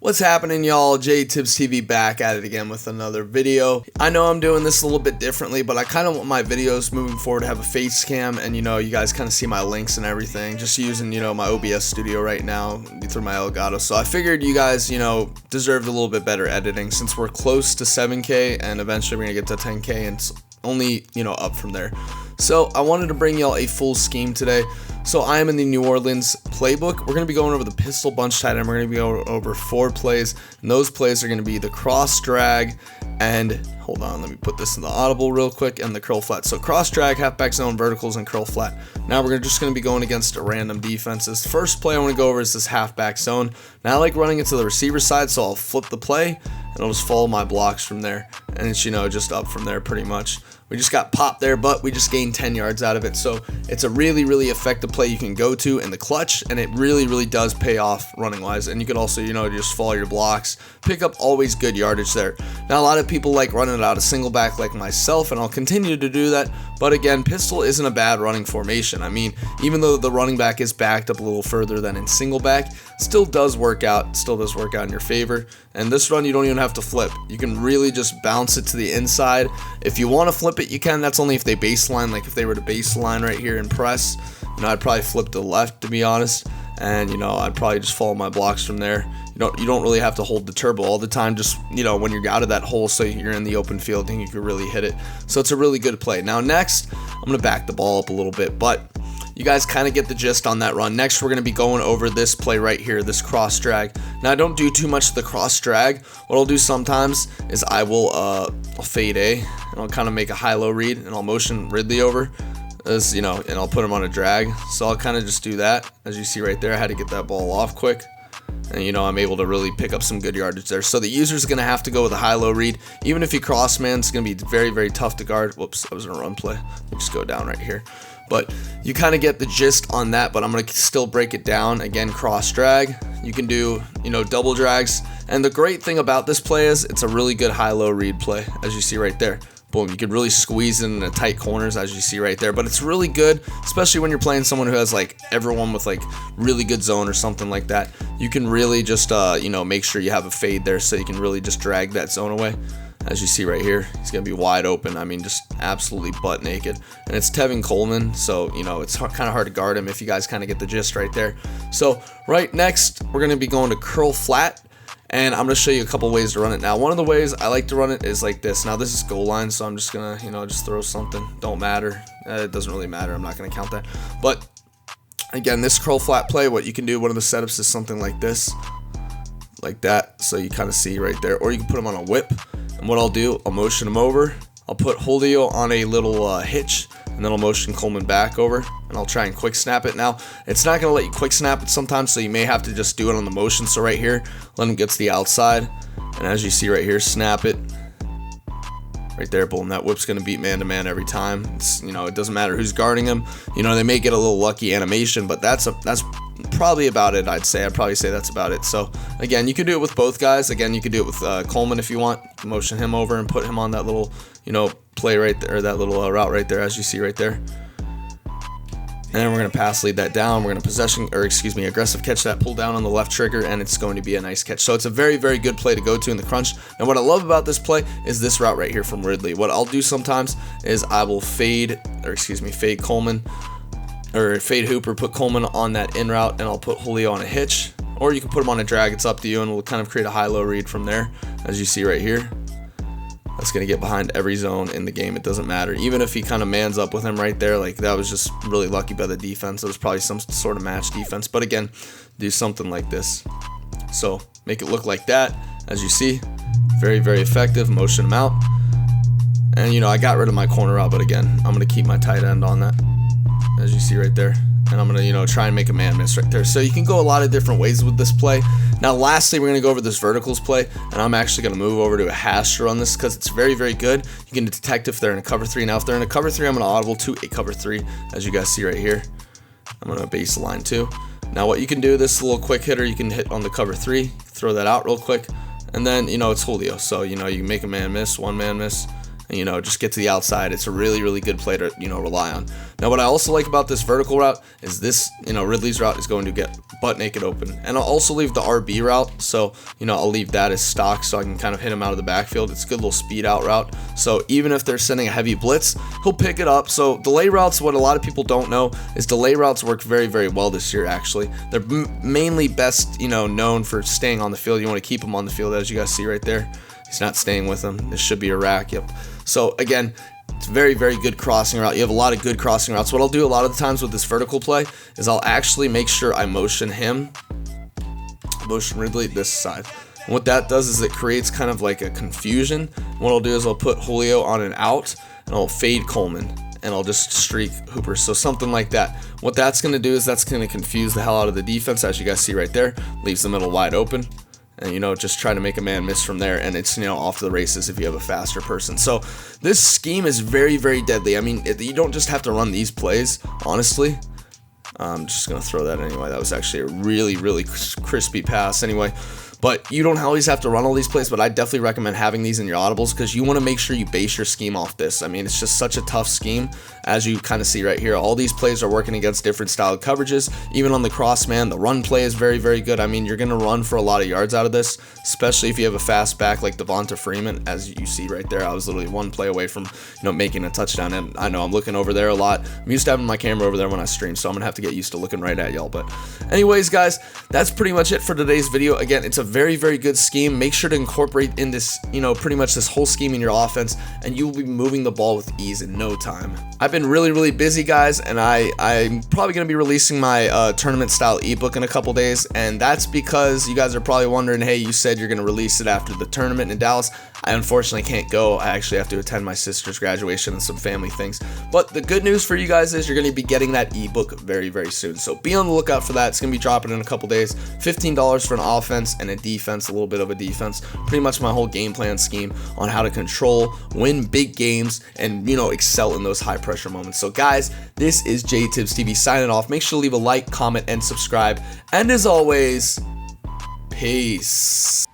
What's happening, y'all? JTibbs TV back at it again with another video. I know I'm doing this a little bit differently, but I kind of want my videos moving forward to have a face cam, and you guys kind of see my links and everything, just using my OBS studio right now through my Elgato. So I figured you guys deserved a little bit better editing, since we're close to 7K and eventually we're gonna get to 10K, and it's only up from there. So I wanted to bring y'all a full scheme today. So I am in the New Orleans playbook. We're going to be going over the pistol bunch tight end. We're going to be going over 4 plays, and those plays are going to be the cross drag and, hold on, let me put this in the audible real quick, and the curl flat. So cross drag, halfback zone, verticals, and curl flat. Now we're just going to be going against random defenses. First play I want to go over is this halfback zone. Now I like running it to the receiver side, so I'll flip the play and I'll just follow my blocks from there, and it's just up from there pretty much. We just got popped there, but we just gained 10 yards out of it. So it's a really, really effective play you can go to in the clutch, and it really, really does pay off running wise. And you could also, just follow your blocks, pick up always good yardage there. Now, a lot of people like running it out of single back like myself, and I'll continue to do that. But again, pistol isn't a bad running formation. I mean, even though the running back is backed up a little further than in single back, still does work out in your favor. And this run, you don't even have to flip. You can really just bounce it to the inside. If you want to flip it, you can. That's only if they baseline. Like if they were to baseline right here and press, I'd probably flip to the left, to be honest. And I'd probably just follow my blocks from there. You don't really have to hold the turbo all the time. Just when you're out of that hole, so you're in the open field, and you can really hit it. So it's a really good play. Now next, I'm gonna back the ball up a little bit, but you guys kind of get the gist on that run. Next, we're going to be going over this play right here, this cross drag. Now, I don't do too much of the cross drag. What I'll do sometimes is I will I'll fade A, and I'll kind of make a high-low read, and I'll motion Ridley over, as and I'll put him on a drag. So I'll kind of just do that. As you see right there, I had to get that ball off quick. And I'm able to really pick up some good yardage there. So the user's going to have to go with a high-low read. Even if you cross man, it's going to be very, very tough to guard. Whoops, that was a run play. Let me just go down right here. But you kind of get the gist on that, but I'm going to still break it down. Again, cross drag. You can do, double drags. And the great thing about this play is it's a really good high-low read play, as you see right there. Boom, you can really squeeze in the tight corners, as you see right there. But it's really good, especially when you're playing someone who has everyone with really good zone or something like that. You can really just make sure you have a fade there, so you can really just drag that zone away. As you see right here, he's going to be wide open. I mean, just absolutely butt naked. And it's Tevin Coleman, so, it's kind of hard to guard him if you guys kind of get the gist right there. So, right next, we're going to be going to curl flat, and I'm going to show you a couple ways to run it. Now, one of the ways I like to run it is like this. Now, this is goal line, so I'm just going to, just throw something. Don't matter. It doesn't really matter. I'm not going to count that. But, again, this curl flat play, what you can do, one of the setups is something like this. Like that, so you kind of see right there. Or you can put him on a whip. And what I'll do, I'll motion him over. I'll put Julio on a little hitch, and then I'll motion Coleman back over, and I'll try and quick snap it. Now, it's not going to let you quick snap it sometimes, so you may have to just do it on the motion. So right here, let him get to the outside, and as you see right here, snap it. Right there, boom, that whip's going to beat man-to-man every time. It's, it doesn't matter who's guarding him. They may get a little lucky animation, but that's probably about it, I'd say. I'd probably say that's about it. So, again, you can do it with both guys. Again, you can do it with Coleman if you want. Motion him over and put him on that little, play right there, or that little route right there, as you see right there. And then we're going to pass lead that down. We're going to aggressive catch that, pull down on the left trigger, and it's going to be a nice catch. So it's a very, very good play to go to in the crunch. And what I love about this play is this route right here from Ridley. What I'll do sometimes is I will fade Coleman, or fade Hooper, put Coleman on that in route, and I'll put Julio on a hitch. Or you can put him on a drag. It's up to you, and we'll kind of create a high-low read from there, as you see right here. That's going to get behind every zone in the game. It doesn't matter. Even if he kind of mans up with him right there, that was just really lucky by the defense. It was probably some sort of match defense. But again, do something like this. So make it look like that. As you see, very, very effective. Motion him out. And, I got rid of my corner route, but again, I'm going to keep my tight end on that, as you see right there. And I'm going to, try and make a man miss right there. So you can go a lot of different ways with this play. Now, lastly, we're going to go over this verticals play. And I'm actually going to move over to a hash to run this because it's very, very good. You can detect if they're in a cover 3. Now, if they're in a cover 3, I'm going to audible to a cover 3, as you guys see right here. I'm going to baseline 2. Now, what you can do, this little quick hitter, you can hit on the cover 3. Throw that out real quick. And then, it's Julio. So, you can make a man miss, one man miss. and, you know, just get to the outside. It's a really, really good play to, you know, rely on. Now, what I also like about this vertical route is this, you know, Ridley's route is going to get butt naked open. And I'll also leave the RB route, so, you know, I'll leave that as stock so I can kind of hit him out of the backfield. It's a good little speed out route. So even if they're sending a heavy blitz, he'll pick it up. So delay routes, what a lot of people don't know is delay routes work very, very well this year, actually. They're mainly best, you know, known for staying on the field. You want to keep them on the field, as you guys see right there. He's not staying with them. This should be a rack. Yep. So again, it's a very, very good crossing route. You have a lot of good crossing routes. What I'll do a lot of the times with this vertical play is I'll actually make sure I motion him, motion Ridley this side. And what that does is it creates kind of like a confusion. What I'll do is I'll put Julio on an out, and I'll fade Coleman, and I'll just streak Hooper. So something like that. What that's going to do is that's going to confuse the hell out of the defense, as you guys see right there. Leaves the middle wide open. And, you know, just try to make a man miss from there, and it's, you know, off to the races if you have a faster person. So this scheme is very, very deadly. I mean, you don't just have to run these plays, honestly. I'm just going to throw that anyway. That was actually a really, really crispy pass anyway. But you don't always have to run all these plays, but I definitely recommend having these in your audibles because you want to make sure you base your scheme off this. I mean, it's just such a tough scheme, as you kind of see right here. All these plays are working against different style coverages. Even on the cross man, the run play is very, very good. I mean, you're going to run for a lot of yards out of this, especially if you have a fast back like Devonta Freeman, as you see right there. I was literally one play away from, you know, making a touchdown, and I know I'm looking over there a lot. I'm used to having my camera over there when I stream, so I'm going to have to get used to looking right at y'all. But anyways, guys, that's pretty much it for today's video. Again, it's a very, very good scheme. Make sure to incorporate in this, you know, pretty much this whole scheme in your offense, and you will be moving the ball with ease in no time. I've been really, really busy, guys, and I'm probably going to be releasing my tournament style ebook in a couple days, and that's because you guys are probably wondering, hey, you said you're going to release it after the tournament in Dallas. I unfortunately can't go. I actually have to attend my sister's graduation and some family things. But the good news for you guys is you're going to be getting that ebook very, very soon. So be on the lookout for that. It's going to be dropping in a couple days. $15 for an offense and a defense, a little bit of a defense. Pretty much my whole game plan scheme on how to control, win big games, and, you know, excel in those high pressure moments. So guys, this is JTibbs TV signing off. Make sure to leave a like, comment, and subscribe. And as always, peace.